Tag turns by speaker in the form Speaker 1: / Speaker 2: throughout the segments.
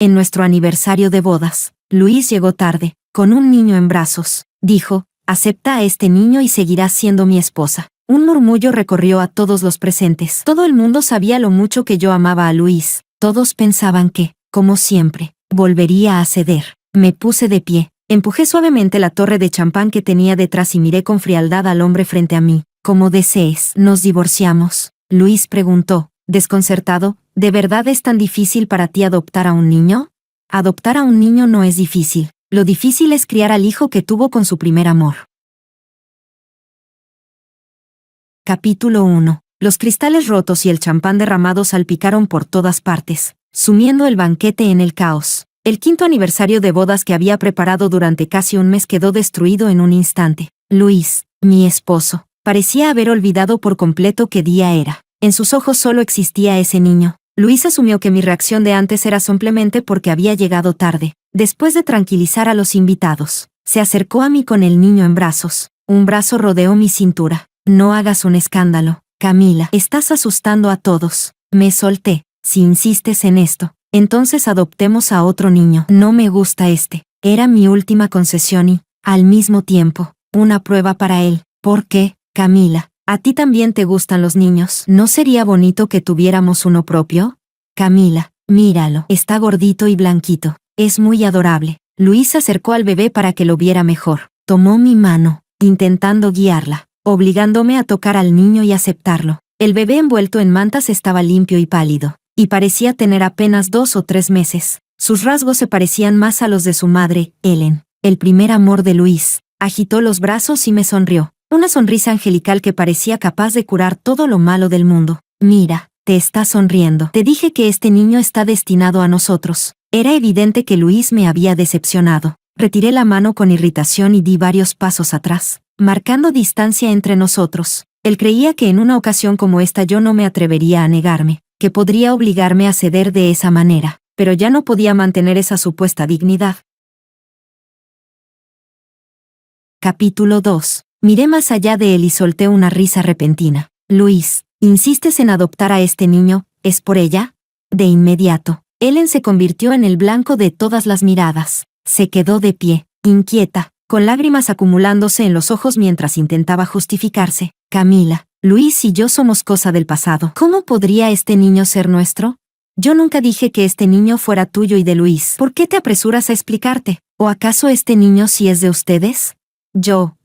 Speaker 1: En nuestro aniversario de bodas, Luis llegó tarde, con un niño en brazos. Dijo, acepta a este niño y seguirás siendo mi esposa. Un murmullo recorrió a todos los presentes. Todo el mundo sabía lo mucho que yo amaba a Luis. Todos pensaban que, como siempre, volvería a ceder. Me puse de pie, empujé suavemente la torre de champán que tenía detrás y miré con frialdad al hombre frente a mí. Como desees. ¿Nos divorciamos? Luis preguntó, desconcertado. ¿De verdad es tan difícil para ti adoptar a un niño? Adoptar a un niño no es difícil. Lo difícil es criar al hijo que tuvo con su primer amor. Capítulo 1. Los cristales rotos y el champán derramado salpicaron por todas partes, sumiendo el banquete en el caos. El 5º aniversario de bodas que había preparado durante casi un mes quedó destruido en un instante. Luis, mi esposo, parecía haber olvidado por completo qué día era. En sus ojos solo existía ese niño. Luis asumió que mi reacción de antes era simplemente porque había llegado tarde. Después de tranquilizar a los invitados, se acercó a mí con el niño en brazos. Un brazo rodeó mi cintura. No hagas un escándalo, Camila. Estás asustando a todos. Me solté. Si insistes en esto, entonces adoptemos a otro niño. No me gusta este. Era mi última concesión y, al mismo tiempo, una prueba para él. ¿Por qué, Camila? ¿A ti también te gustan los niños? ¿No sería bonito que tuviéramos uno propio? Camila, míralo. Está gordito y blanquito. Es muy adorable. Luis se acercó al bebé para que lo viera mejor. Tomó mi mano, intentando guiarla, obligándome a tocar al niño y aceptarlo. El bebé envuelto en mantas estaba limpio y pálido, y parecía tener apenas 2 o 3 meses. Sus rasgos se parecían más a los de su madre, Ellen, el primer amor de Luis. Agitó los brazos y me sonrió. Una sonrisa angelical que parecía capaz de curar todo lo malo del mundo. Mira, te está sonriendo. Te dije que este niño está destinado a nosotros. Era evidente que Luis me había decepcionado. Retiré la mano con irritación y di varios pasos atrás, marcando distancia entre nosotros. Él creía que en una ocasión como esta yo no me atrevería a negarme, que podría obligarme a ceder de esa manera, pero ya no podía mantener esa supuesta dignidad. Capítulo 2. Miré más allá de él y solté una risa repentina. Luis, ¿insistes en adoptar a este niño? ¿Es por ella? De inmediato, Ellen se convirtió en el blanco de todas las miradas. Se quedó de pie, inquieta, con lágrimas acumulándose en los ojos mientras intentaba justificarse. Camila, Luis y yo somos cosa del pasado. ¿Cómo podría este niño ser nuestro? Yo nunca dije que este niño fuera tuyo y de Luis. ¿Por qué te apresuras a explicarte? ¿O acaso este niño sí es de ustedes? Yo.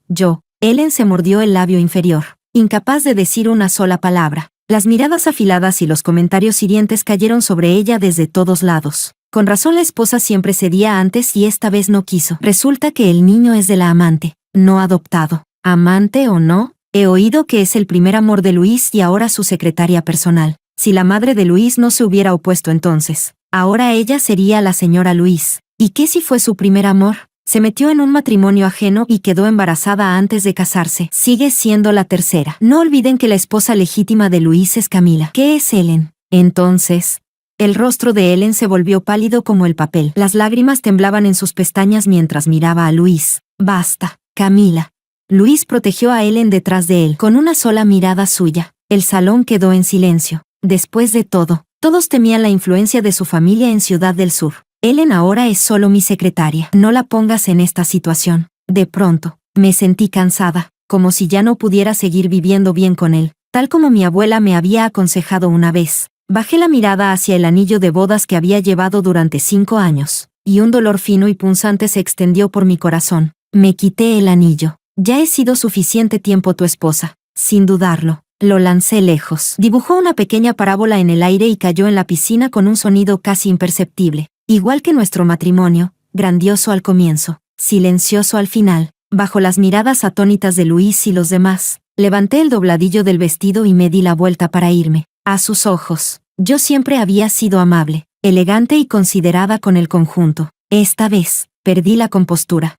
Speaker 1: Ellen se mordió el labio inferior, incapaz de decir una sola palabra. Las miradas afiladas y los comentarios hirientes cayeron sobre ella desde todos lados. Con razón la esposa siempre cedía antes y esta vez no quiso. Resulta que el niño es de la amante, no adoptado. ¿Amante o no? He oído que es el primer amor de Luis y ahora su secretaria personal. Si la madre de Luis no se hubiera opuesto entonces, ahora ella sería la señora Luis. ¿Y qué si fue su primer amor? Se metió en un matrimonio ajeno y quedó embarazada antes de casarse. Sigue siendo la tercera. No olviden que la esposa legítima de Luis es Camila. ¿Qué es Ellen? Entonces, el rostro de Ellen se volvió pálido como el papel. Las lágrimas temblaban en sus pestañas mientras miraba a Luis. Basta, Camila. Luis protegió a Ellen detrás de él, con una sola mirada suya. El salón quedó en silencio. Después de todo, todos temían la influencia de su familia en Ciudad del Sur. Ellen ahora es solo mi secretaria. No la pongas en esta situación. De pronto, me sentí cansada, como si ya no pudiera seguir viviendo bien con él, tal como mi abuela me había aconsejado una vez. Bajé la mirada hacia el anillo de bodas que había llevado durante 5 años, y un dolor fino y punzante se extendió por mi corazón. Me quité el anillo. Ya he sido suficiente tiempo tu esposa. Sin dudarlo, lo lancé lejos. Dibujó una pequeña parábola en el aire y cayó en la piscina con un sonido casi imperceptible. Igual que nuestro matrimonio, grandioso al comienzo, silencioso al final. Bajo las miradas atónitas de Luis y los demás, levanté el dobladillo del vestido y me di la vuelta para irme. A sus ojos, yo siempre había sido amable, elegante y considerada con el conjunto. Esta vez, perdí la compostura.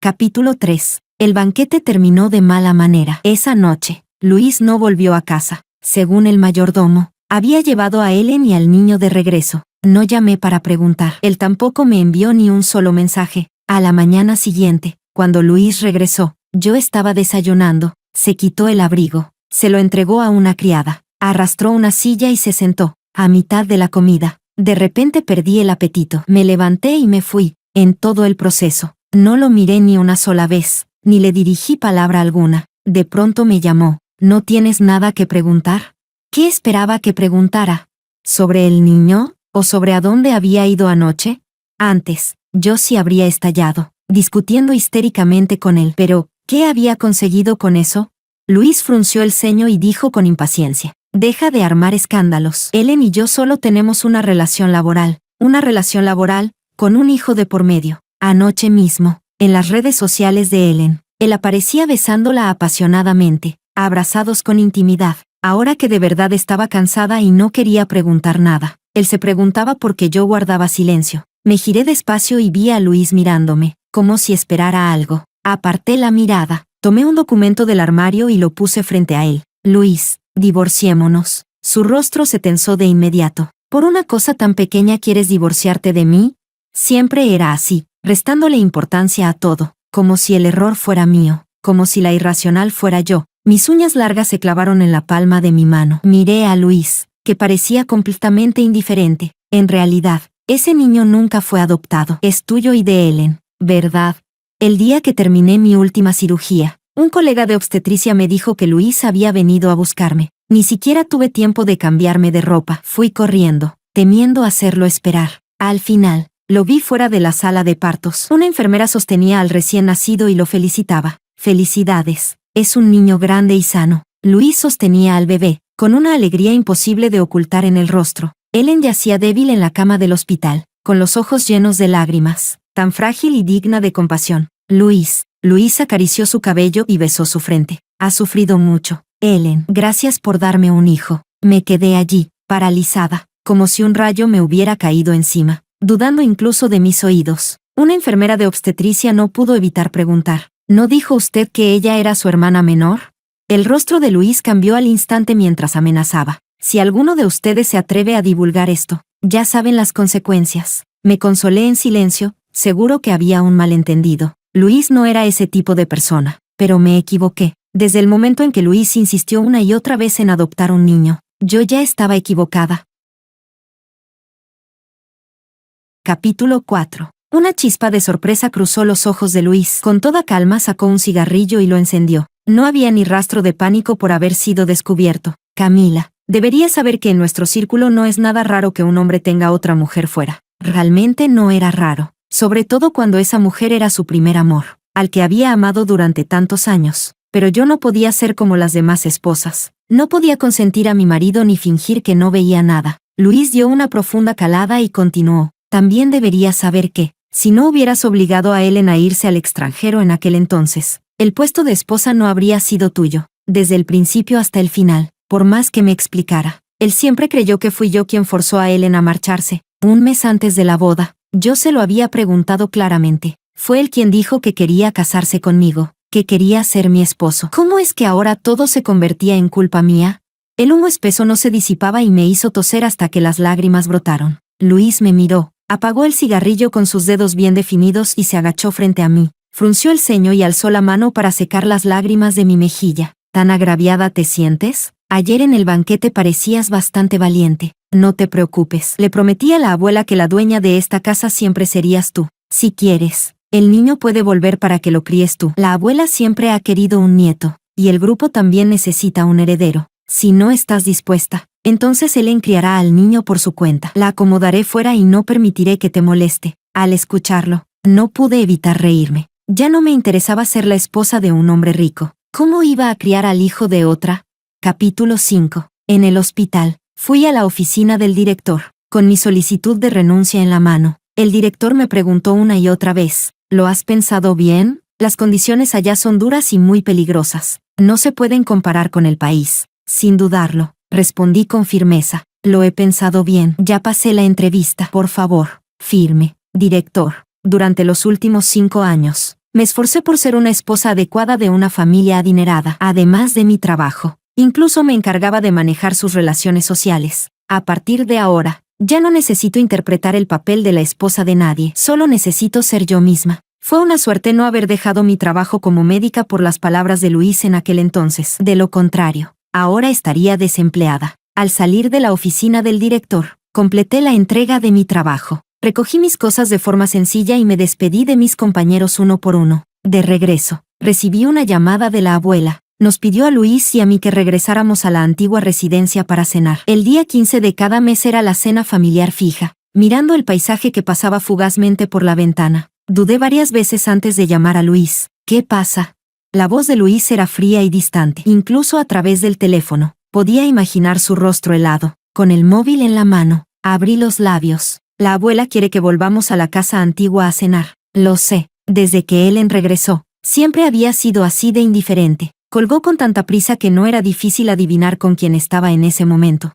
Speaker 1: Capítulo 3. El banquete terminó de mala manera. Esa noche, Luis no volvió a casa. Según el mayordomo, había llevado a Ellen y al niño de regreso. No llamé para preguntar. Él tampoco me envió ni un solo mensaje. A la mañana siguiente, cuando Luis regresó, yo estaba desayunando. Se quitó el abrigo, se lo entregó a una criada, arrastró una silla y se sentó. A mitad de la comida, de repente perdí el apetito. Me levanté y me fui. En todo el proceso, no lo miré ni una sola vez, ni le dirigí palabra alguna. De pronto me llamó. ¿No tienes nada que preguntar? ¿Qué esperaba que preguntara? ¿Sobre el niño? ¿O sobre a dónde había ido anoche? Antes, yo sí habría estallado, discutiendo histéricamente con él. Pero, ¿qué había conseguido con eso? Luis frunció el ceño y dijo con impaciencia: deja de armar escándalos. Ellen y yo solo tenemos una relación laboral, con un hijo de por medio. Anoche mismo, en las redes sociales de Ellen, él aparecía besándola apasionadamente, abrazados con intimidad. Ahora que de verdad estaba cansada y no quería preguntar nada, él se preguntaba por qué yo guardaba silencio. Me giré despacio y vi a Luis mirándome, como si esperara algo. Aparté la mirada, tomé un documento del armario y lo puse frente a él. Luis, divorciémonos. Su rostro se tensó de inmediato. ¿Por una cosa tan pequeña quieres divorciarte de mí? Siempre era así, restándole importancia a todo, como si el error fuera mío, como si la irracional fuera yo. Mis uñas largas se clavaron en la palma de mi mano. Miré a Luis, que parecía completamente indiferente. En realidad, ese niño nunca fue adoptado. Es tuyo y de Ellen, ¿verdad? El día que terminé mi última cirugía, un colega de obstetricia me dijo que Luis había venido a buscarme. Ni siquiera tuve tiempo de cambiarme de ropa. Fui corriendo, temiendo hacerlo esperar. Al final, lo vi fuera de la sala de partos. Una enfermera sostenía al recién nacido y lo felicitaba. Felicidades. Es un niño grande y sano. Luis sostenía al bebé, con una alegría imposible de ocultar en el rostro. Ellen yacía débil en la cama del hospital, con los ojos llenos de lágrimas, tan frágil y digna de compasión. Luis acarició su cabello y besó su frente. Ha sufrido mucho, Ellen. Gracias por darme un hijo. Me quedé allí, paralizada, como si un rayo me hubiera caído encima, dudando incluso de mis oídos. Una enfermera de obstetricia no pudo evitar preguntar: ¿no dijo usted que ella era su hermana menor? El rostro de Luis cambió al instante mientras amenazaba. Si alguno de ustedes se atreve a divulgar esto, ya saben las consecuencias. Me consolé en silencio, seguro que había un malentendido. Luis no era ese tipo de persona, pero me equivoqué. Desde el momento en que Luis insistió una y otra vez en adoptar un niño, yo ya estaba equivocada. Capítulo 4. Una chispa de sorpresa cruzó los ojos de Luis. Con toda calma sacó un cigarrillo y lo encendió. No había ni rastro de pánico por haber sido descubierto. Camila, deberías saber que en nuestro círculo no es nada raro que un hombre tenga otra mujer fuera. Realmente no era raro, sobre todo cuando esa mujer era su primer amor, al que había amado durante tantos años. Pero yo no podía ser como las demás esposas. No podía consentir a mi marido ni fingir que no veía nada. Luis dio una profunda calada y continuó. También deberías saber que, si no hubieras obligado a Ellen a irse al extranjero en aquel entonces, el puesto de esposa no habría sido tuyo, desde el principio hasta el final, por más que me explicara. Él siempre creyó que fui yo quien forzó a Ellen a marcharse. Un mes antes de la boda, yo se lo había preguntado claramente. Fue él quien dijo que quería casarse conmigo, que quería ser mi esposo. ¿Cómo es que ahora todo se convertía en culpa mía? El humo espeso no se disipaba y me hizo toser hasta que las lágrimas brotaron. Luis me miró, apagó el cigarrillo con sus dedos bien definidos y se agachó frente a mí. Frunció el ceño y alzó la mano para secar las lágrimas de mi mejilla. ¿Tan agraviada te sientes? Ayer en el banquete parecías bastante valiente. No te preocupes. Le prometí a la abuela que la dueña de esta casa siempre serías tú. Si quieres, el niño puede volver para que lo críes tú. La abuela siempre ha querido un nieto, y el grupo también necesita un heredero. Si no estás dispuesta, entonces Ellen criará al niño por su cuenta. La acomodaré fuera y no permitiré que te moleste. Al escucharlo, no pude evitar reírme. Ya no me interesaba ser la esposa de un hombre rico. ¿Cómo iba a criar al hijo de otra? Capítulo 5. En el hospital, fui a la oficina del director, con mi solicitud de renuncia en la mano. El director me preguntó una y otra vez: ¿lo has pensado bien? Las condiciones allá son duras y muy peligrosas. No se pueden comparar con el país. Sin dudarlo, respondí con firmeza. Lo he pensado bien. Ya pasé la entrevista. Por favor, firme, director. Durante los últimos 5 años, me esforcé por ser una esposa adecuada de una familia adinerada, además de mi trabajo. Incluso me encargaba de manejar sus relaciones sociales. A partir de ahora, ya no necesito interpretar el papel de la esposa de nadie, solo necesito ser yo misma. Fue una suerte no haber dejado mi trabajo como médica por las palabras de Luis en aquel entonces. De lo contrario, ahora estaría desempleada. Al salir de la oficina del director, completé la entrega de mi trabajo. Recogí mis cosas de forma sencilla y me despedí de mis compañeros uno por uno. De regreso, recibí una llamada de la abuela. Nos pidió a Luis y a mí que regresáramos a la antigua residencia para cenar. El día 15 de cada mes era la cena familiar fija. Mirando el paisaje que pasaba fugazmente por la ventana, dudé varias veces antes de llamar a Luis. ¿Qué pasa? La voz de Luis era fría y distante. Incluso a través del teléfono, podía imaginar su rostro helado. Con el móvil en la mano, abrí los labios. La abuela quiere que volvamos a la casa antigua a cenar. Lo sé. Desde que Ellen regresó, siempre había sido así de indiferente. Colgó con tanta prisa que no era difícil adivinar con quién estaba en ese momento.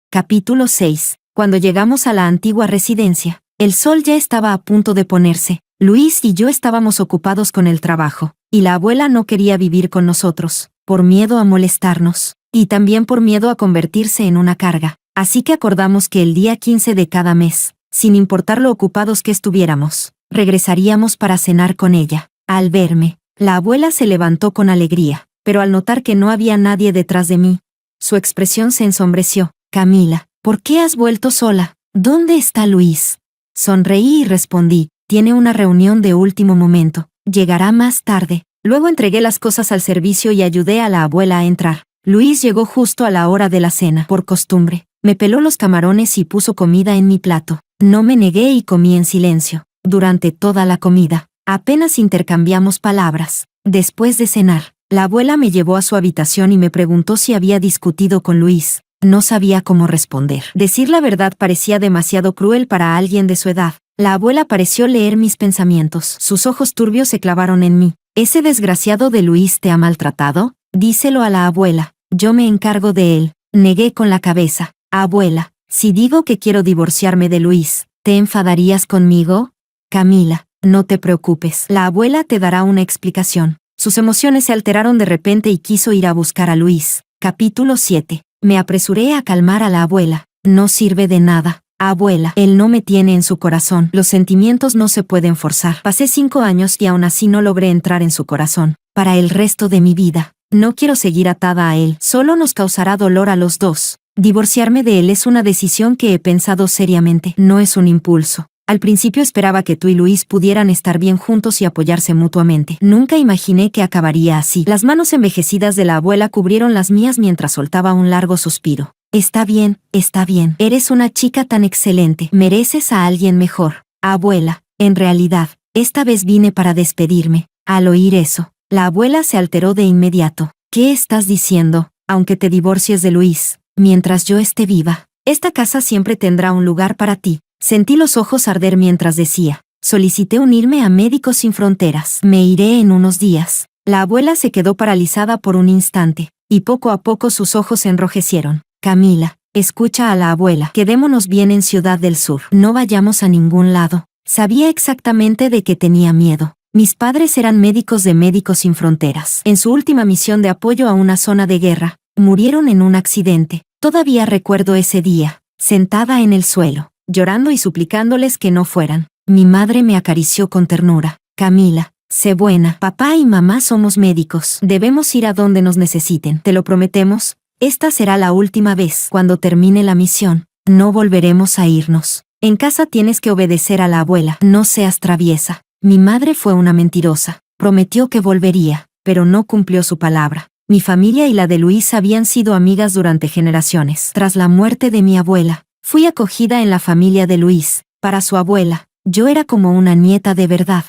Speaker 1: Capítulo 6. Cuando llegamos a la antigua residencia, el sol ya estaba a punto de ponerse. Luis y yo estábamos ocupados con el trabajo, y la abuela no quería vivir con nosotros, por miedo a molestarnos, y también por miedo a convertirse en una carga. Así que acordamos que el día 15 de cada mes, sin importar lo ocupados que estuviéramos, regresaríamos para cenar con ella. Al verme, la abuela se levantó con alegría, pero al notar que no había nadie detrás de mí, su expresión se ensombreció. Camila, ¿por qué has vuelto sola? ¿Dónde está Luis? Sonreí y respondí, tiene una reunión de último momento, llegará más tarde. Luego entregué las cosas al servicio y ayudé a la abuela a entrar. Luis llegó justo a la hora de la cena, por costumbre. Me peló los camarones y puso comida en mi plato. No me negué y comí en silencio. Durante toda la comida, apenas intercambiamos palabras. Después de cenar, la abuela me llevó a su habitación y me preguntó si había discutido con Luis. No sabía cómo responder. Decir la verdad parecía demasiado cruel para alguien de su edad. La abuela pareció leer mis pensamientos. Sus ojos turbios se clavaron en mí. ¿Ese desgraciado de Luis te ha maltratado? Díselo a la abuela. Yo me encargo de él. Negué con la cabeza. Abuela, si digo que quiero divorciarme de Luis, ¿te enfadarías conmigo? Camila, no te preocupes. La abuela te dará una explicación. Sus emociones se alteraron de repente y quiso ir a buscar a Luis. Capítulo 7. Me apresuré a calmar a la abuela. No sirve de nada. Abuela, él no me tiene en su corazón. Los sentimientos no se pueden forzar. Pasé 5 años y aún así no logré entrar en su corazón. Para el resto de mi vida, no quiero seguir atada a él. Solo nos causará dolor a los dos. Divorciarme de él es una decisión que he pensado seriamente. No es un impulso. Al principio esperaba que tú y Luis pudieran estar bien juntos y apoyarse mutuamente. Nunca imaginé que acabaría así. Las manos envejecidas de la abuela cubrieron las mías mientras soltaba un largo suspiro. Está bien, está bien. Eres una chica tan excelente. Mereces a alguien mejor. Abuela, en realidad, esta vez vine para despedirme. Al oír eso, la abuela se alteró de inmediato. ¿Qué estás diciendo? Aunque te divorcies de Luis, mientras yo esté viva, esta casa siempre tendrá un lugar para ti. Sentí los ojos arder mientras decía. Solicité unirme a Médicos Sin Fronteras. Me iré en unos días. La abuela se quedó paralizada por un instante, y poco a poco sus ojos se enrojecieron. Camila, escucha a la abuela. Quedémonos bien en Ciudad del Sur. No vayamos a ningún lado. Sabía exactamente de qué tenía miedo. Mis padres eran médicos de Médicos Sin Fronteras. En su última misión de apoyo a una zona de guerra, murieron en un accidente. Todavía recuerdo ese día, sentada en el suelo, llorando y suplicándoles que no fueran. Mi madre me acarició con ternura. Camila, sé buena. Papá y mamá somos médicos. Debemos ir a donde nos necesiten. Te lo prometemos. Esta será la última vez. Cuando termine la misión, no volveremos a irnos. En casa tienes que obedecer a la abuela. No seas traviesa. Mi madre fue una mentirosa. Prometió que volvería, pero no cumplió su palabra. Mi familia y la de Luis habían sido amigas durante generaciones. Tras la muerte de mi abuela, fui acogida en la familia de Luis. Para su abuela, yo era como una nieta de verdad.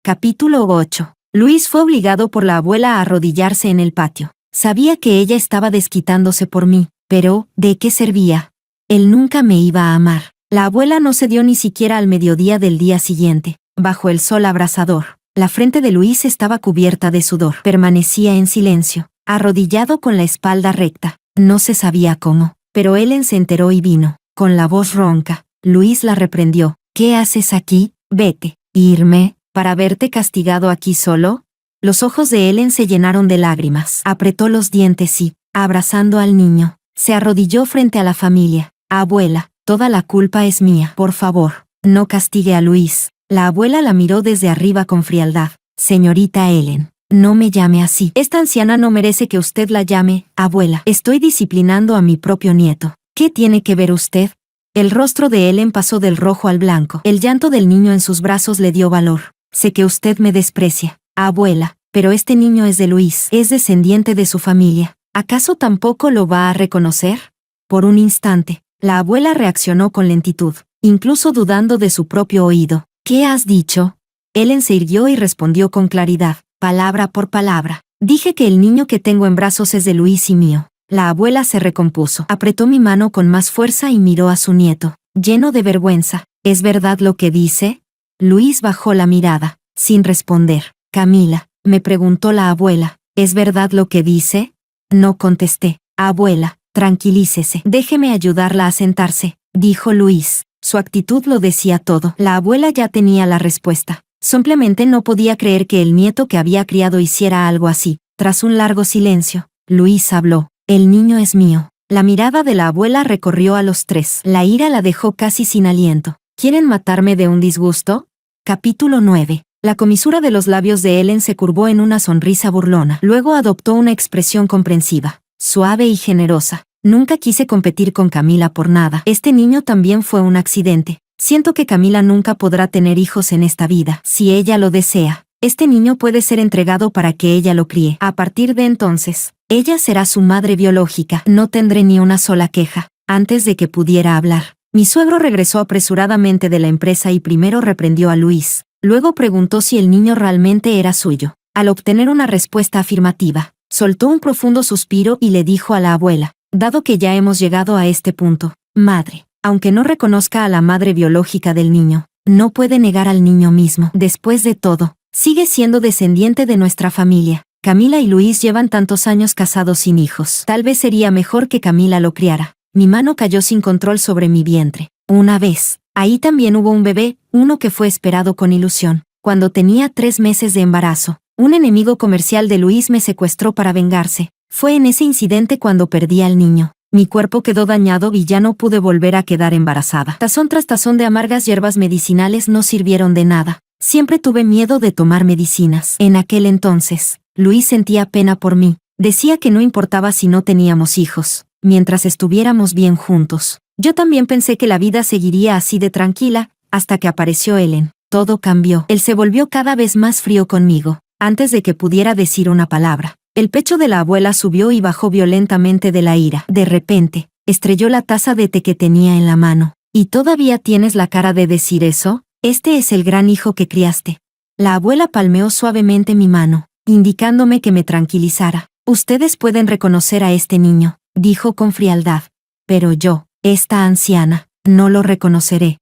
Speaker 1: Capítulo 8. Luis fue obligado por la abuela a arrodillarse en el patio. Sabía que ella estaba desquitándose por mí, pero, ¿de qué servía? Él nunca me iba a amar. La abuela no cedió ni siquiera al mediodía del día siguiente. Bajo el sol abrasador, la frente de Luis estaba cubierta de sudor. Permanecía en silencio, arrodillado con la espalda recta. No se sabía cómo, pero Ellen se enteró y vino. Con la voz ronca, Luis la reprendió. ¿Qué haces aquí? Vete. ¿Irme? ¿Para verte castigado aquí solo? Los ojos de Ellen se llenaron de lágrimas. Apretó los dientes y, abrazando al niño, se arrodilló frente a la familia. Abuela, toda la culpa es mía. Por favor, no castigue a Luis. La abuela la miró desde arriba con frialdad. Señorita Ellen, No me llame así. Esta anciana no merece que usted la llame abuela. Estoy disciplinando a mi propio nieto. ¿Qué tiene que ver usted? El rostro de Ellen pasó del rojo al blanco. El llanto del niño en sus brazos le dio valor. Sé que usted me desprecia, abuela, pero este niño es de Luis. Es descendiente de su familia. ¿Acaso tampoco lo va a reconocer? Por un instante, la abuela reaccionó con lentitud, incluso dudando de su propio oído. ¿Qué has dicho? Ellen se irguió y respondió con claridad, palabra por palabra. Dije que el niño que tengo en brazos es de Luis y mío. La abuela se recompuso, apretó mi mano con más fuerza y miró a su nieto, lleno de vergüenza. ¿Es verdad lo que dice? Luis bajó la mirada, sin responder. Camila, me preguntó la abuela, ¿es verdad lo que dice? No contesté. Abuela, tranquilícese. Déjeme ayudarla a sentarse, dijo Luis. Su actitud lo decía todo. La abuela ya tenía la respuesta. Simplemente no podía creer que el nieto que había criado hiciera algo así. Tras un largo silencio, Luis habló. El niño es mío. La mirada de la abuela recorrió a los tres. La ira la dejó casi sin aliento. ¿Quieren matarme de un disgusto? Capítulo 9. La comisura de los labios de Ellen se curvó en una sonrisa burlona. Luego adoptó una expresión comprensiva, suave y generosa. Nunca quise competir con Camila por nada. Este niño también fue un accidente. Siento que Camila nunca podrá tener hijos en esta vida. Si ella lo desea, este niño puede ser entregado para que ella lo críe. A partir de entonces, ella será su madre biológica. No tendré ni una sola queja. Antes de que pudiera hablar, mi suegro regresó apresuradamente de la empresa y primero reprendió a Luis. Luego preguntó si el niño realmente era suyo. Al obtener una respuesta afirmativa, soltó un profundo suspiro y le dijo a la abuela, dado que ya hemos llegado a este punto, madre, aunque no reconozca a la madre biológica del niño, no puede negar al niño mismo. Después de todo, sigue siendo descendiente de nuestra familia. Camila y Luis llevan tantos años casados sin hijos. Tal vez sería mejor que Camila lo criara. Mi mano cayó sin control sobre mi vientre. Una vez, ahí también hubo un bebé, uno que fue esperado con ilusión. Cuando tenía 3 meses de embarazo, un enemigo comercial de Luis me secuestró para vengarse. Fue en ese incidente cuando perdí al niño. Mi cuerpo quedó dañado y ya no pude volver a quedar embarazada. Tazón tras tazón de amargas hierbas medicinales no sirvieron de nada. Siempre tuve miedo de tomar medicinas. En aquel entonces, Luis sentía pena por mí. Decía que no importaba si no teníamos hijos, mientras estuviéramos bien juntos. Yo también pensé que la vida seguiría así de tranquila, hasta que apareció Ellen. Todo cambió. Él se volvió cada vez más frío conmigo. Antes de que pudiera decir una palabra, el pecho de la abuela subió y bajó violentamente de la ira. De repente, estrelló la taza de té que tenía en la mano. ¿Y todavía tienes la cara de decir eso? Este es el gran hijo que criaste. La abuela palmeó suavemente mi mano, indicándome que me tranquilizara. Ustedes pueden reconocer a este niño, dijo con frialdad. Pero yo, esta anciana, no lo reconoceré.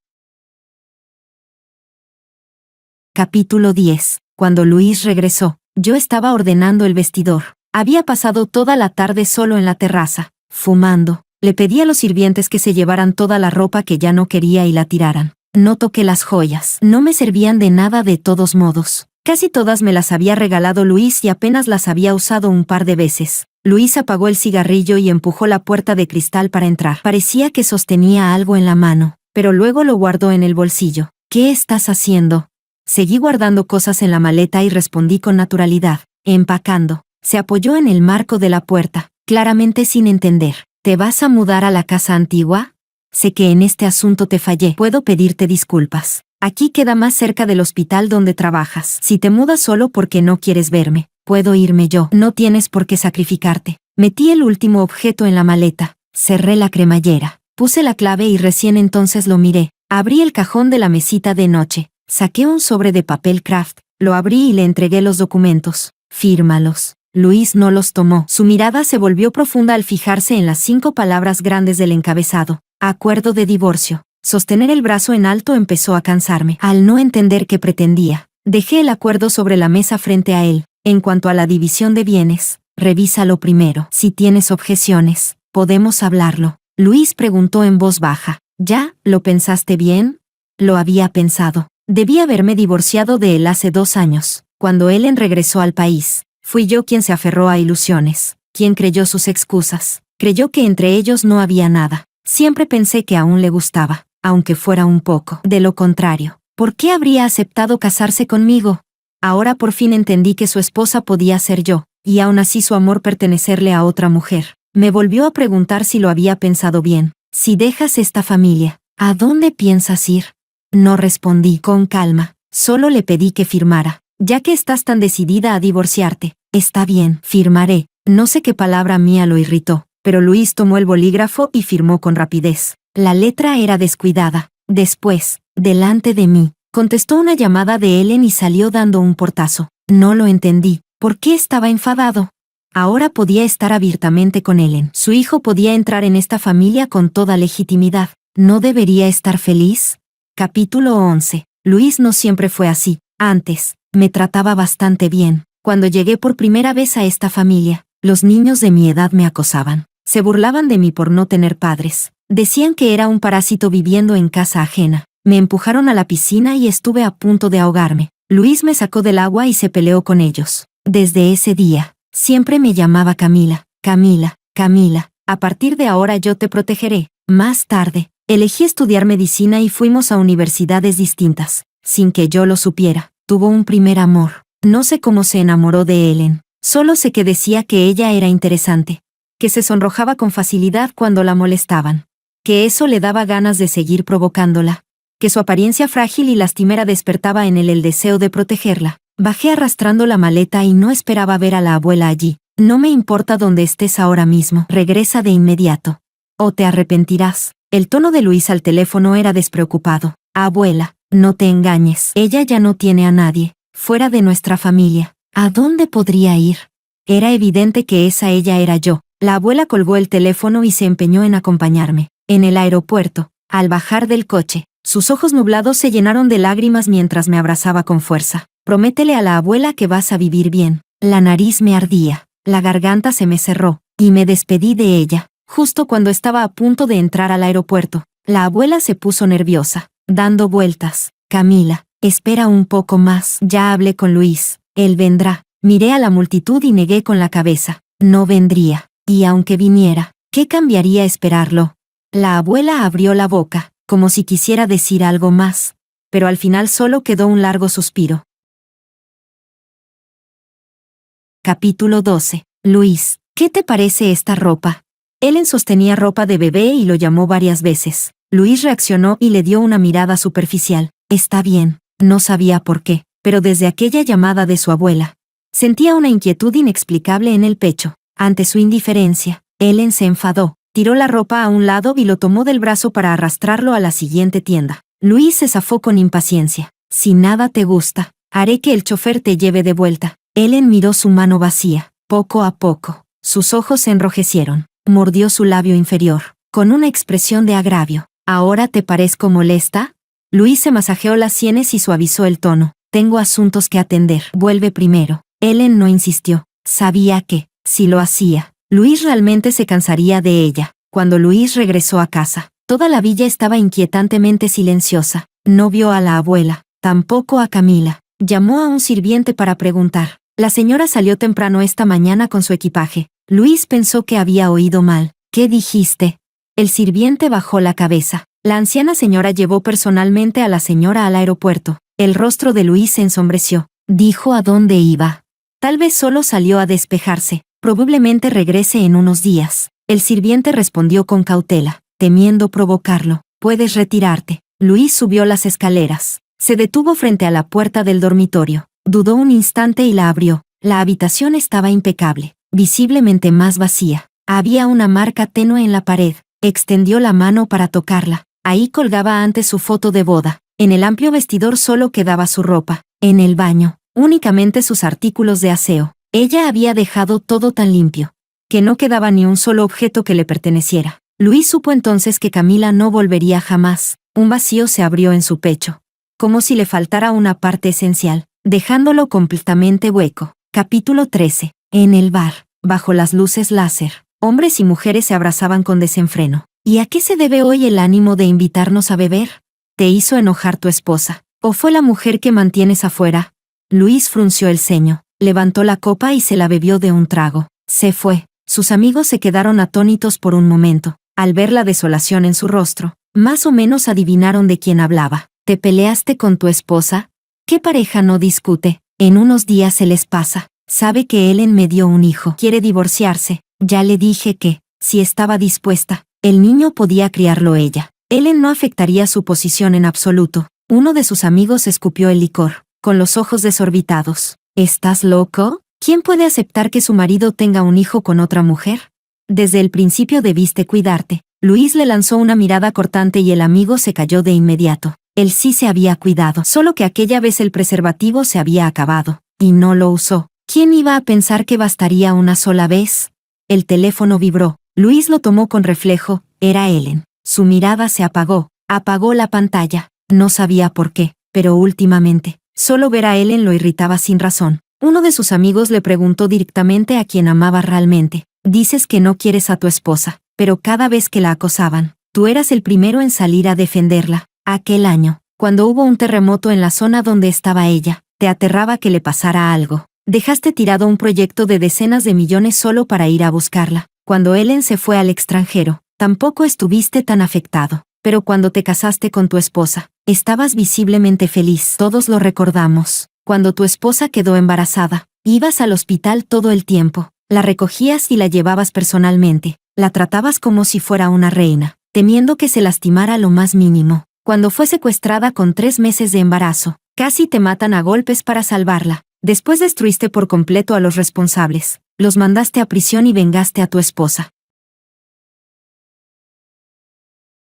Speaker 1: Capítulo 10. Cuando Luis regresó, yo estaba ordenando el vestidor. Había pasado toda la tarde solo en la terraza, fumando. Le pedí a los sirvientes que se llevaran toda la ropa que ya no quería y la tiraran. No toqué las joyas. No me servían de nada de todos modos. Casi todas me las había regalado Luis y apenas las había usado un par de veces. Luis apagó el cigarrillo y empujó la puerta de cristal para entrar. Parecía que sostenía algo en la mano, pero luego lo guardó en el bolsillo. ¿Qué estás haciendo? Seguí guardando cosas en la maleta y respondí con naturalidad. Empacando. Se apoyó en el marco de la puerta, claramente sin entender. ¿Te vas a mudar a la casa antigua? Sé que en este asunto te fallé. Puedo pedirte disculpas. Aquí queda más cerca del hospital donde trabajas. Si te mudas solo porque no quieres verme, puedo irme yo. No tienes por qué sacrificarte. Metí el último objeto en la maleta. Cerré la cremallera. Puse la clave y recién entonces lo miré. Abrí el cajón de la mesita de noche. Saqué un sobre de papel craft. Lo abrí y le entregué los documentos. Fírmalos. Luis no los tomó. Su mirada se volvió profunda al fijarse en las 5 palabras grandes del encabezado. Acuerdo de divorcio. Sostener el brazo en alto empezó a cansarme. Al no entender qué pretendía, dejé el acuerdo sobre la mesa frente a él. En cuanto a la división de bienes, revísalo primero. Si tienes objeciones, podemos hablarlo. Luis preguntó en voz baja. ¿Ya, lo pensaste bien? Lo había pensado. Debí haberme divorciado de él hace 2 años. Cuando Ellen regresó al país, fui yo quien se aferró a ilusiones, quien creyó sus excusas. Creyó que entre ellos no había nada. Siempre pensé que aún le gustaba, aunque fuera un poco. De lo contrario, ¿por qué habría aceptado casarse conmigo? Ahora por fin entendí que su esposa podía ser yo, y aún así su amor pertenecerle a otra mujer. Me volvió a preguntar si lo había pensado bien. Si dejas esta familia, ¿a dónde piensas ir? No respondí con calma, solo le pedí que firmara. Ya que estás tan decidida a divorciarte, está bien, firmaré. No sé qué palabra mía lo irritó, pero Luis tomó el bolígrafo y firmó con rapidez. La letra era descuidada. Después, delante de mí, contestó una llamada de Ellen y salió dando un portazo. No lo entendí. ¿Por qué estaba enfadado? Ahora podía estar abiertamente con Ellen. Su hijo podía entrar en esta familia con toda legitimidad. ¿No debería estar feliz? Capítulo 11. Luis no siempre fue así. Antes, me trataba bastante bien. Cuando llegué por primera vez a esta familia, los niños de mi edad me acosaban. Se burlaban de mí por no tener padres. Decían que era un parásito viviendo en casa ajena. Me empujaron a la piscina y estuve a punto de ahogarme. Luis me sacó del agua y se peleó con ellos. Desde ese día, siempre me llamaba Camila, Camila, Camila. A partir de ahora yo te protegeré. Más tarde, elegí estudiar medicina y fuimos a universidades distintas. Sin que yo lo supiera, tuvo un primer amor. No sé cómo se enamoró de Ellen. Solo sé que decía que ella era interesante. Que se sonrojaba con facilidad cuando la molestaban. Que eso le daba ganas de seguir provocándola. Que su apariencia frágil y lastimera despertaba en él el deseo de protegerla. Bajé arrastrando la maleta y no esperaba ver a la abuela allí. No me importa dónde estés ahora mismo. Regresa de inmediato. O te arrepentirás. El tono de Luis al teléfono era despreocupado. Abuela, no te engañes. Ella ya no tiene a nadie. Fuera de nuestra familia. ¿A dónde podría ir? Era evidente que esa ella era yo. La abuela colgó el teléfono y se empeñó en acompañarme. En el aeropuerto, al bajar del coche, sus ojos nublados se llenaron de lágrimas mientras me abrazaba con fuerza. Prométele a la abuela que vas a vivir bien. La nariz me ardía, la garganta se me cerró, y me despedí de ella. Justo cuando estaba a punto de entrar al aeropuerto, la abuela se puso nerviosa, dando vueltas. Camila, espera un poco más. Ya hablé con Luis, él vendrá. Miré a la multitud y negué con la cabeza. No vendría, y aunque viniera, ¿qué cambiaría esperarlo? La abuela abrió la boca, como si quisiera decir algo más, pero al final solo quedó un largo suspiro. Capítulo 12. Luis, ¿qué te parece esta ropa? Ellen sostenía ropa de bebé y lo llamó varias veces. Luis reaccionó y le dio una mirada superficial. Está bien, no sabía por qué, pero desde aquella llamada de su abuela, sentía una inquietud inexplicable en el pecho. Ante su indiferencia, Ellen se enfadó, tiró la ropa a un lado y lo tomó del brazo para arrastrarlo a la siguiente tienda. Luis se zafó con impaciencia. Si nada te gusta, haré que el chofer te lleve de vuelta. Ellen miró su mano vacía. Poco a poco, sus ojos se enrojecieron. Mordió su labio inferior, con una expresión de agravio. ¿Ahora te parezco molesta? Luis se masajeó las sienes y suavizó el tono. Tengo asuntos que atender. Vuelve primero. Ellen no insistió. Sabía que, si lo hacía, Luis realmente se cansaría de ella. Cuando Luis regresó a casa, toda la villa estaba inquietantemente silenciosa. No vio a la abuela, tampoco a Camila. Llamó a un sirviente para preguntar. La señora salió temprano esta mañana con su equipaje. Luis pensó que había oído mal. ¿Qué dijiste? El sirviente bajó la cabeza. La anciana señora llevó personalmente a la señora al aeropuerto. El rostro de Luis se ensombreció. Dijo a dónde iba. Tal vez solo salió a despejarse. Probablemente regrese en unos días. El sirviente respondió con cautela, temiendo provocarlo. Puedes retirarte. Luis subió las escaleras. Se detuvo frente a la puerta del dormitorio. Dudó un instante y la abrió. La habitación estaba impecable, visiblemente más vacía. Había una marca tenue en la pared. Extendió la mano para tocarla. Ahí colgaba antes su foto de boda. En el amplio vestidor solo quedaba su ropa. En el baño, únicamente sus artículos de aseo. Ella había dejado todo tan limpio, que no quedaba ni un solo objeto que le perteneciera. Luis supo entonces que Camila no volvería jamás. Un vacío se abrió en su pecho, como si le faltara una parte esencial, dejándolo completamente hueco. Capítulo 13. En el bar, bajo las luces láser, hombres y mujeres se abrazaban con desenfreno. ¿Y a qué se debe hoy el ánimo de invitarnos a beber? ¿Te hizo enojar tu esposa? ¿O fue la mujer que mantienes afuera? Luis frunció el ceño, levantó la copa y se la bebió de un trago. Se fue. Sus amigos se quedaron atónitos por un momento. Al ver la desolación en su rostro, más o menos adivinaron de quién hablaba. ¿Te peleaste con tu esposa? ¿Qué pareja no discute? En unos días se les pasa. Sabe que Ellen me dio un hijo. Quiere divorciarse. Ya le dije que, si estaba dispuesta, el niño podía criarlo ella. Ellen no afectaría su posición en absoluto. Uno de sus amigos escupió el licor, con los ojos desorbitados. ¿Estás loco? ¿Quién puede aceptar que su marido tenga un hijo con otra mujer? Desde el principio debiste cuidarte. Luis le lanzó una mirada cortante y el amigo se cayó de inmediato. Él sí se había cuidado, solo que aquella vez el preservativo se había acabado, y no lo usó. ¿Quién iba a pensar que bastaría una sola vez? El teléfono vibró. Luis lo tomó con reflejo. Era Ellen. Su mirada se apagó. Apagó la pantalla. No sabía por qué, pero últimamente, solo ver a Ellen lo irritaba sin razón. Uno de sus amigos le preguntó directamente a quien amaba realmente. Dices que no quieres a tu esposa, pero cada vez que la acosaban, tú eras el primero en salir a defenderla. Aquel año, cuando hubo un terremoto en la zona donde estaba ella, te aterraba que le pasara algo. Dejaste tirado un proyecto de decenas de millones solo para ir a buscarla. Cuando Ellen se fue al extranjero, tampoco estuviste tan afectado. Pero cuando te casaste con tu esposa, estabas visiblemente feliz. Todos lo recordamos. Cuando tu esposa quedó embarazada, ibas al hospital todo el tiempo. La recogías y la llevabas personalmente. La tratabas como si fuera una reina, temiendo que se lastimara lo más mínimo. Cuando fue secuestrada con 3 meses de embarazo, casi te matan a golpes para salvarla. Después destruiste por completo a los responsables. Los mandaste a prisión y vengaste a tu esposa.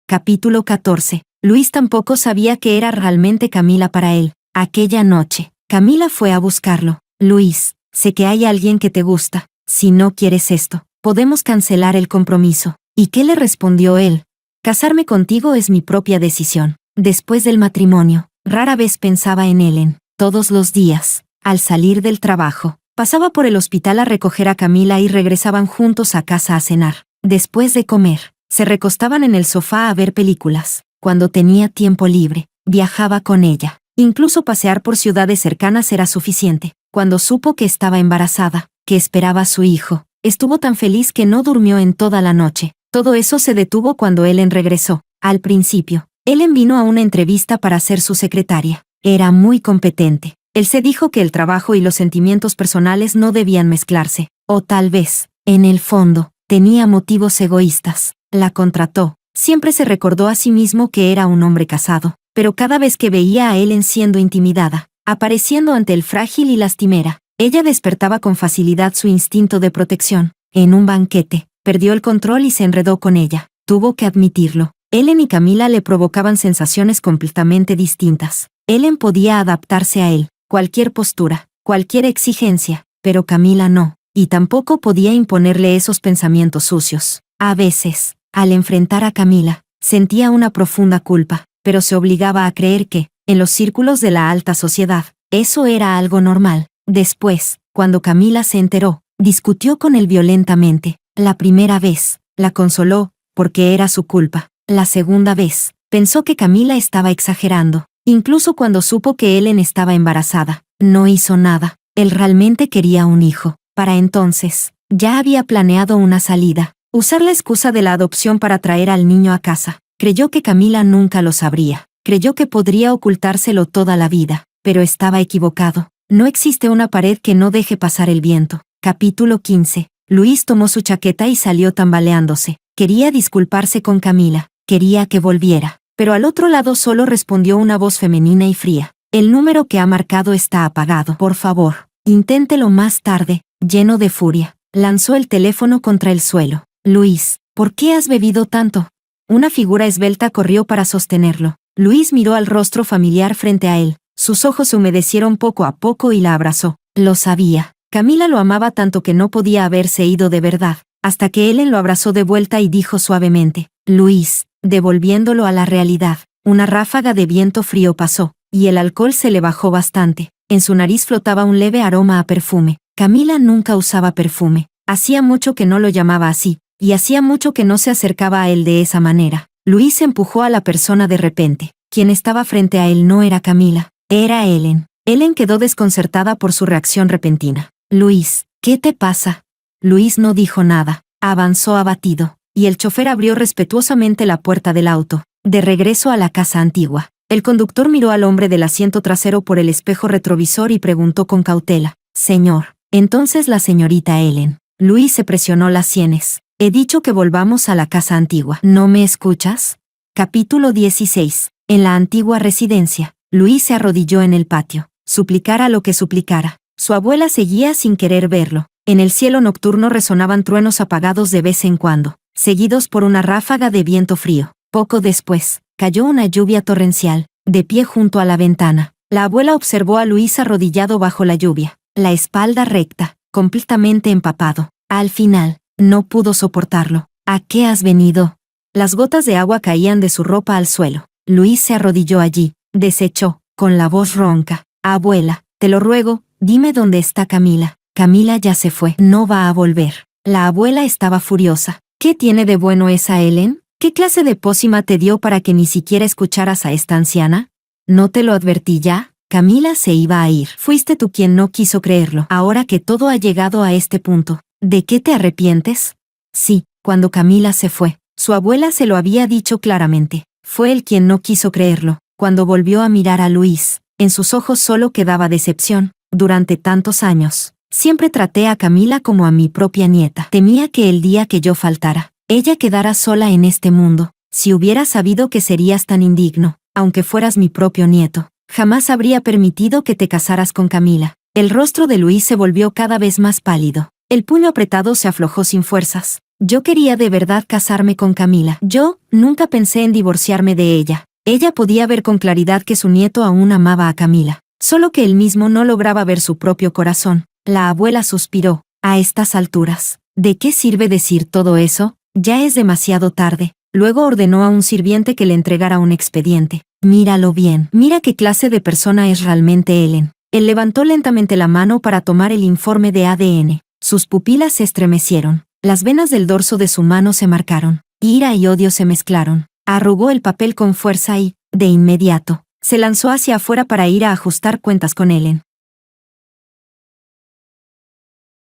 Speaker 1: Capítulo 14. Luis tampoco sabía que era realmente Camila para él. Aquella noche, Camila fue a buscarlo. Luis, sé que hay alguien que te gusta. Si no quieres esto, podemos cancelar el compromiso. ¿Y qué le respondió él? Casarme contigo es mi propia decisión. Después del matrimonio, rara vez pensaba en Ellen. Todos los días, al salir del trabajo, pasaba por el hospital a recoger a Camila y regresaban juntos a casa a cenar. Después de comer, se recostaban en el sofá a ver películas. Cuando tenía tiempo libre, viajaba con ella. Incluso pasear por ciudades cercanas era suficiente. Cuando supo que estaba embarazada, que esperaba a su hijo, estuvo tan feliz que no durmió en toda la noche. Todo eso se detuvo cuando Ellen regresó. Al principio, Ellen vino a una entrevista para ser su secretaria. Era muy competente. Él se dijo que el trabajo y los sentimientos personales no debían mezclarse. O tal vez, en el fondo, tenía motivos egoístas. La contrató. Siempre se recordó a sí mismo que era un hombre casado, pero cada vez que veía a Ellen siendo intimidada, apareciendo ante el frágil y lastimera, ella despertaba con facilidad su instinto de protección. En un banquete, perdió el control y se enredó con ella. Tuvo que admitirlo. Ellen y Camila le provocaban sensaciones completamente distintas. Ellen podía adaptarse a él, cualquier postura, cualquier exigencia, pero Camila no, y tampoco podía imponerle esos pensamientos sucios. A veces, al enfrentar a Camila, sentía una profunda culpa, pero se obligaba a creer que, en los círculos de la alta sociedad, eso era algo normal. Después, cuando Camila se enteró, discutió con él violentamente. La primera vez, la consoló, porque era su culpa. La segunda vez, pensó que Camila estaba exagerando. Incluso cuando supo que Ellen estaba embarazada, no hizo nada. Él realmente quería un hijo. Para entonces, ya había planeado una salida. Usar la excusa de la adopción para traer al niño a casa. Creyó que Camila nunca lo sabría. Creyó que podría ocultárselo toda la vida. Pero estaba equivocado. No existe una pared que no deje pasar el viento. Capítulo 15. Luis tomó su chaqueta y salió tambaleándose. Quería disculparse con Camila. Quería que volviera. Pero al otro lado solo respondió una voz femenina y fría. El número que ha marcado está apagado. Por favor, inténtelo más tarde. Lleno de furia, lanzó el teléfono contra el suelo. Luis, ¿por qué has bebido tanto? Una figura esbelta corrió para sostenerlo. Luis miró al rostro familiar frente a él. Sus ojos se humedecieron poco a poco y la abrazó. Lo sabía. Camila lo amaba tanto que no podía haberse ido de verdad, hasta que Ellen lo abrazó de vuelta y dijo suavemente, Luis, devolviéndolo a la realidad. Una ráfaga de viento frío pasó, y el alcohol se le bajó bastante. En su nariz flotaba un leve aroma a perfume. Camila nunca usaba perfume. Hacía mucho que no lo llamaba así, y hacía mucho que no se acercaba a él de esa manera. Luis empujó a la persona de repente. Quien estaba frente a él no era Camila, era Ellen. Ellen quedó desconcertada por su reacción repentina. Luis, ¿qué te pasa? Luis no dijo nada. Avanzó abatido, y el chofer abrió respetuosamente la puerta del auto. De regreso a la casa antigua, El conductor miró al hombre del asiento trasero por el espejo retrovisor y preguntó con cautela: «Señor, entonces la señorita Ellen». Luis se presionó las sienes. «He dicho que volvamos a la casa antigua. ¿No me escuchas?». Capítulo 16. En la antigua residencia, Luis se arrodilló en el patio. Suplicara lo que suplicara. Su abuela seguía sin querer verlo. En el cielo nocturno resonaban truenos apagados de vez en cuando, seguidos por una ráfaga de viento frío. Poco después, cayó una lluvia torrencial. De pie junto a la ventana, la abuela observó a Luis arrodillado bajo la lluvia, la espalda recta, completamente empapado. Al final, no pudo soportarlo. «¿A qué has venido?». Las gotas de agua caían de su ropa al suelo. Luis se arrodilló allí, desechó, con la voz ronca: «Abuela, te lo ruego, dime dónde está Camila». «Camila ya se fue. No va a volver». La abuela estaba furiosa. «¿Qué tiene de bueno esa Ellen? ¿Qué clase de pócima te dio para que ni siquiera escucharas a esta anciana? ¿No te lo advertí ya? Camila se iba a ir. Fuiste tú quien no quiso creerlo. Ahora que todo ha llegado a este punto, ¿de qué te arrepientes?». Sí, cuando Camila se fue, su abuela se lo había dicho claramente. Fue él quien no quiso creerlo. Cuando volvió a mirar a Luis, en sus ojos solo quedaba decepción. «Durante tantos años, siempre traté a Camila como a mi propia nieta. Temía que el día que yo faltara, ella quedara sola en este mundo. Si hubiera sabido que serías tan indigno, aunque fueras mi propio nieto, jamás habría permitido que te casaras con Camila». El rostro de Luis se volvió cada vez más pálido. El puño apretado se aflojó sin fuerzas. «Yo quería de verdad casarme con Camila. Yo nunca pensé en divorciarme de ella». Ella podía ver con claridad que su nieto aún amaba a Camila, solo que él mismo no lograba ver su propio corazón. La abuela suspiró. «A estas alturas, ¿de qué sirve decir todo eso? Ya es demasiado tarde». Luego ordenó a un sirviente que le entregara un expediente. «Míralo bien. Mira qué clase de persona es realmente Ellen». Él levantó lentamente la mano para tomar el informe de ADN. Sus pupilas se estremecieron. Las venas del dorso de su mano se marcaron. Ira y odio se mezclaron. Arrugó el papel con fuerza y, de inmediato, se lanzó hacia afuera para ir a ajustar cuentas con Ellen.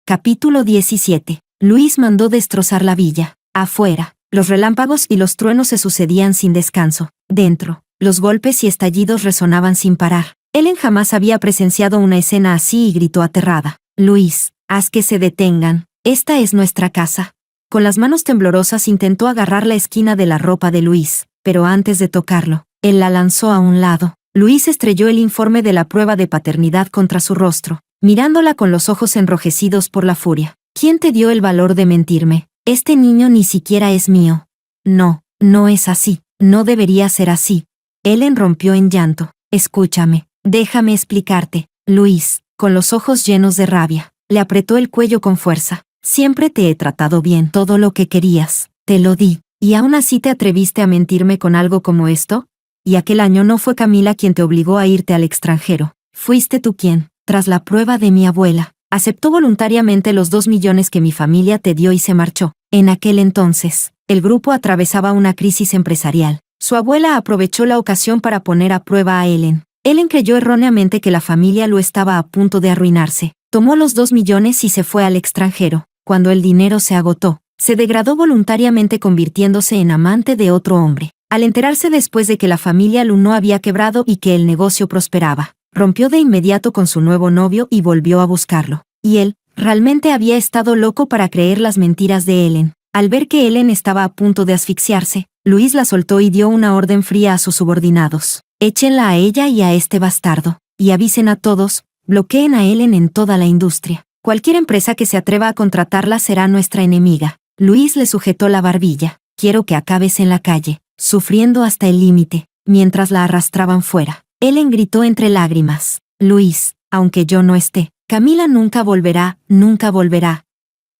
Speaker 1: Capítulo 17. Luis mandó destrozar la villa. Afuera, los relámpagos y los truenos se sucedían sin descanso. Dentro, los golpes y estallidos resonaban sin parar. Ellen jamás había presenciado una escena así y gritó aterrada: «Luis, haz que se detengan. Esta es nuestra casa». Con las manos temblorosas intentó agarrar la esquina de la ropa de Luis, pero antes de tocarlo, él la lanzó a un lado. Luis estrelló el informe de la prueba de paternidad contra su rostro, mirándola con los ojos enrojecidos por la furia. «¿Quién te dio el valor de mentirme? Este niño ni siquiera es mío». «No, no es así. No debería ser así». Ellen rompió en llanto. «Escúchame. Déjame explicarte». Luis, con los ojos llenos de rabia, le apretó el cuello con fuerza. «Siempre te he tratado bien. Todo lo que querías, te lo di. ¿Y aún así te atreviste a mentirme con algo como esto? Y aquel año no fue Camila quien te obligó a irte al extranjero. Fuiste tú quien, tras la prueba de mi abuela, aceptó voluntariamente los 2 millones que mi familia te dio y se marchó». En aquel entonces, el grupo atravesaba una crisis empresarial. Su abuela aprovechó la ocasión para poner a prueba a Ellen. Ellen creyó erróneamente que la familia lo estaba a punto de arruinarse. Tomó los 2 millones y se fue al extranjero. Cuando el dinero se agotó, se degradó voluntariamente convirtiéndose en amante de otro hombre. Al enterarse después de que la familia Lu no había quebrado y que el negocio prosperaba, rompió de inmediato con su nuevo novio y volvió a buscarlo. Y él, realmente había estado loco para creer las mentiras de Ellen. Al ver que Ellen estaba a punto de asfixiarse, Luis la soltó y dio una orden fría a sus subordinados: «Échenla a ella y a este bastardo, y avisen a todos, bloqueen a Ellen en toda la industria. Cualquier empresa que se atreva a contratarla será nuestra enemiga». Luis le sujetó la barbilla. «Quiero que acabes en la calle, sufriendo hasta el límite». Mientras la arrastraban fuera, Ellen gritó entre lágrimas: «Luis, aunque yo no esté, Camila nunca volverá, nunca volverá».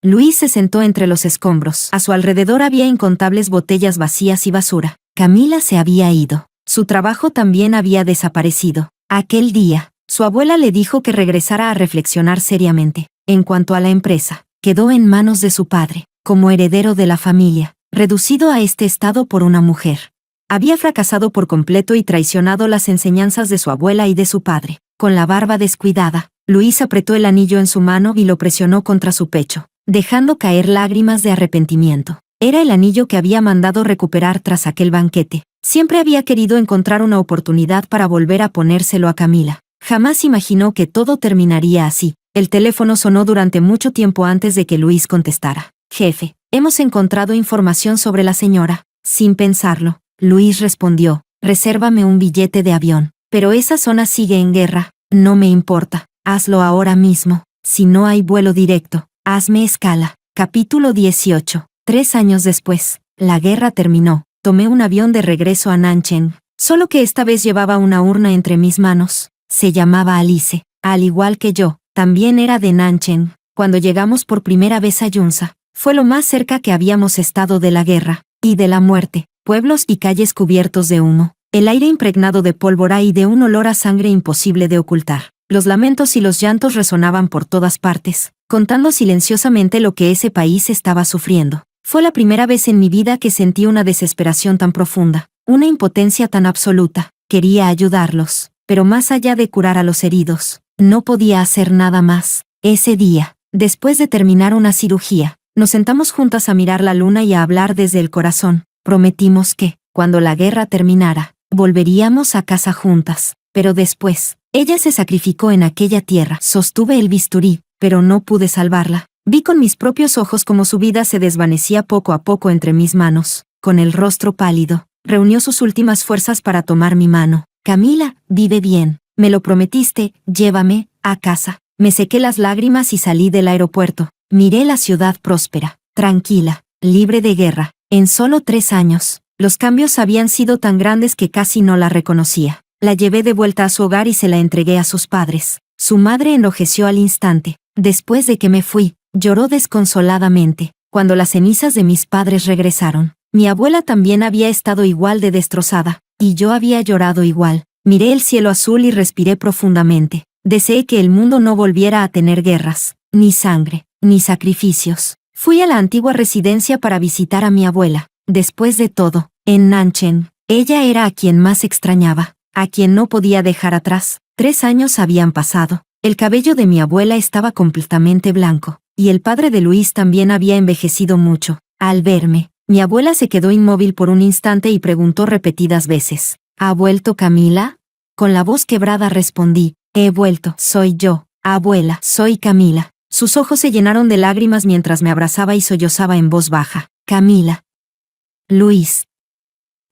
Speaker 1: Luis se sentó entre los escombros. A su alrededor había incontables botellas vacías y basura. Camila se había ido. Su trabajo también había desaparecido. Aquel día, su abuela le dijo que regresara a reflexionar seriamente. En cuanto a la empresa, quedó en manos de su padre, como heredero de la familia, reducido a este estado por una mujer. Había fracasado por completo y traicionado las enseñanzas de su abuela y de su padre. Con la barba descuidada, Luis apretó el anillo en su mano y lo presionó contra su pecho, dejando caer lágrimas de arrepentimiento. Era el anillo que había mandado recuperar tras aquel banquete. Siempre había querido encontrar una oportunidad para volver a ponérselo a Camila. Jamás imaginó que todo terminaría así. El teléfono sonó durante mucho tiempo antes de que Luis contestara. Jefe, hemos encontrado información sobre la señora. Sin pensarlo, Luis respondió, resérvame un billete de avión. Pero esa zona sigue en guerra. No me importa. Hazlo ahora mismo. Si no hay vuelo directo, hazme escala. Capítulo 18. 3 años después, la guerra terminó. Tomé un avión de regreso a Nancheng, solo que esta vez llevaba una urna entre mis manos. Se llamaba Alice. Al igual que yo, también era de Nancheng. Cuando llegamos por primera vez a Yunza, fue lo más cerca que habíamos estado de la guerra y de la muerte. Pueblos y calles cubiertos de humo, el aire impregnado de pólvora y de un olor a sangre imposible de ocultar. Los lamentos y los llantos resonaban por todas partes, contando silenciosamente lo que ese país estaba sufriendo. Fue la primera vez en mi vida que sentí una desesperación tan profunda, una impotencia tan absoluta. Quería ayudarlos, pero más allá de curar a los heridos, no podía hacer nada más. Ese día, después de terminar una cirugía, nos sentamos juntas a mirar la luna y a hablar desde el corazón. Prometimos que, cuando la guerra terminara, volveríamos a casa juntas. Pero después, ella se sacrificó en aquella tierra. Sostuve el bisturí, pero no pude salvarla. Vi con mis propios ojos cómo su vida se desvanecía poco a poco entre mis manos. Con el rostro pálido, reunió sus últimas fuerzas para tomar mi mano. Camila, vive bien. Me lo prometiste, llévame a casa. Me sequé las lágrimas y salí del aeropuerto. Miré la ciudad próspera, tranquila, libre de guerra. En solo 3 años, los cambios habían sido tan grandes que casi no la reconocía. La llevé de vuelta a su hogar y se la entregué a sus padres. Su madre enrojeció al instante. Después de que me fui, lloró desconsoladamente. Cuando las cenizas de mis padres regresaron, mi abuela también había estado igual de destrozada, y yo había llorado igual. Miré el cielo azul y respiré profundamente. Deseé que el mundo no volviera a tener guerras, ni sangre, ni sacrificios. Fui a la antigua residencia para visitar a mi abuela. Después de todo, en Nancheng, ella era a quien más extrañaba, a quien no podía dejar atrás. 3 años habían pasado. El cabello de mi abuela estaba completamente blanco, y el padre de Luis también había envejecido mucho. Al verme, mi abuela se quedó inmóvil por un instante y preguntó repetidas veces, ¿ha vuelto Camila? Con la voz quebrada respondí, he vuelto. Soy yo, abuela, soy Camila. Sus ojos se llenaron de lágrimas mientras me abrazaba y sollozaba en voz baja. Camila. Luis.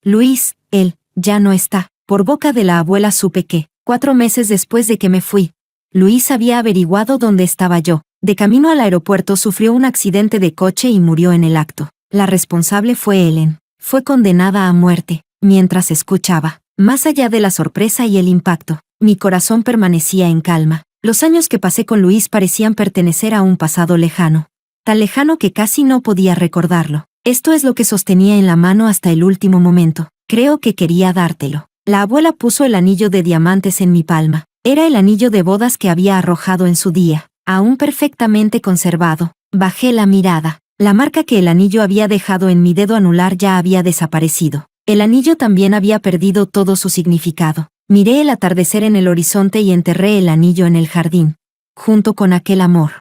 Speaker 1: Luis, él, ya no está. Por boca de la abuela supe que, 4 meses después de que me fui, Luis había averiguado dónde estaba yo. De camino al aeropuerto sufrió un accidente de coche y murió en el acto. La responsable fue Ellen. Fue condenada a muerte. Mientras escuchaba, más allá de la sorpresa y el impacto, mi corazón permanecía en calma. Los años que pasé con Luis parecían pertenecer a un pasado lejano. Tan lejano que casi no podía recordarlo. Esto es lo que sostenía en la mano hasta el último momento. Creo que quería dártelo. La abuela puso el anillo de diamantes en mi palma. Era el anillo de bodas que había arrojado en su día, aún perfectamente conservado. Bajé la mirada. La marca que el anillo había dejado en mi dedo anular ya había desaparecido. El anillo también había perdido todo su significado. Miré el atardecer en el horizonte y enterré el anillo en el jardín, junto con aquel amor.